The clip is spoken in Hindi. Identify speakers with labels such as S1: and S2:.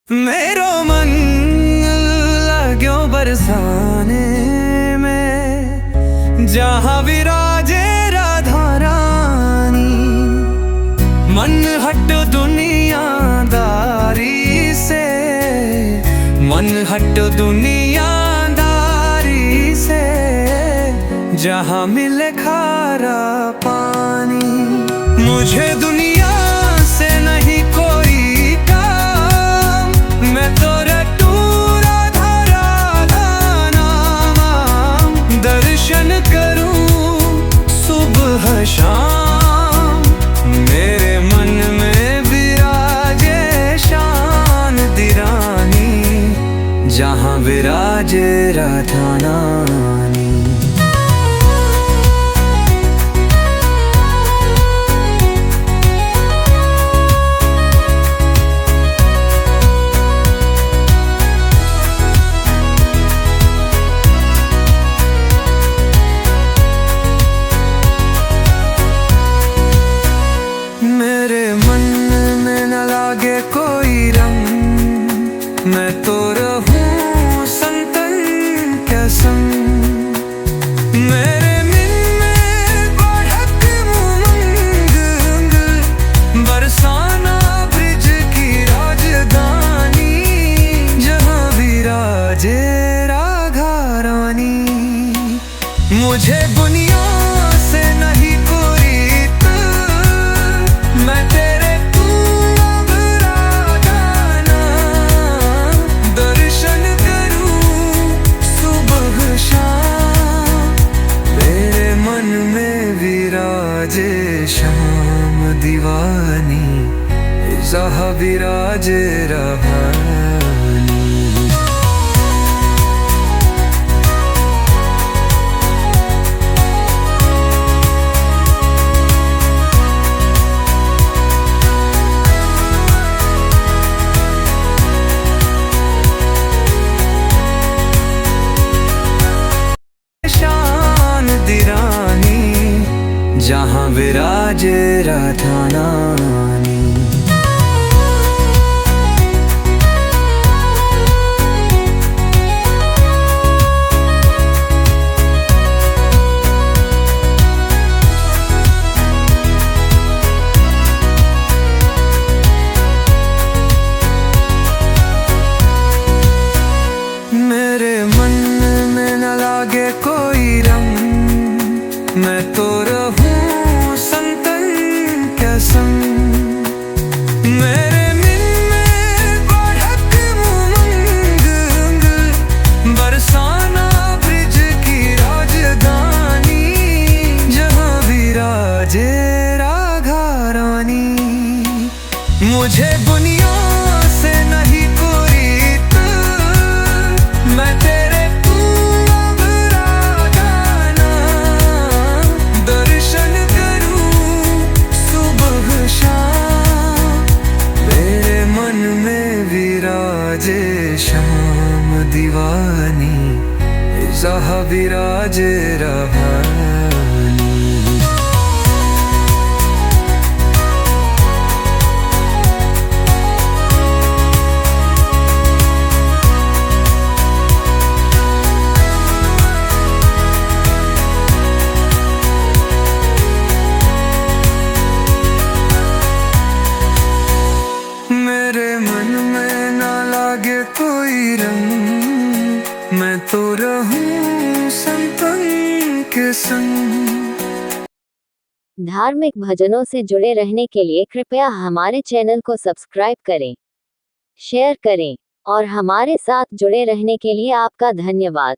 S1: मेरो मन लाग्यो बरसाने में, जहाँ विराजे राधा रानी। मन हटो दुनियादारी से, मन हटो दुनियादारी से, जहाँ मिले खारा पानी। मुझे दुनिया से नहीं कोई काम, मैं तो रटू राधा राधा नाम। दर्शन करूं सुबह शाम, मेरे मन में विराजे शान दिरानी, जहाँ विराजे राधा रानी। मेरे मन में न लागे कोई रंग, मैं तो रहूं संतन के संग। मेरे मन में बढ़क उमंग, बरसाना ब्रिज की राजधानी, जहाँ विराजे राधा रानी। मुझे दुनिया से नहीं कोई, मैं तेरे तू अब राधा नाम। दर्शन करूं सुबह शाम, मेरे मन में विराजे शाम दीवानी, जहाँ विराजे राधानी। जहाँ विराजे राधा रानी। मेरे मन में न लागे कोई रंग, मैं तो रहूं संग। मेरे मन में बढ़क उमंग, बरसाना ब्रिज की राजधानी, जहाँ विराजे राधा रानी। मुझे दुनिया से नहीं कोई, मैं तेरे तू अब राधा नाम। दर्शन विराजे शाम दीवानी, जहाँ विराजे राधानी। मेरे मन में न लागे कोई रंग, मैं तो रहूं संतन के संग।
S2: धार्मिक भजनों से जुड़े रहने के लिए कृपया हमारे चैनल को सब्सक्राइब करें, शेयर करें और हमारे साथ जुड़े रहने के लिए आपका धन्यवाद।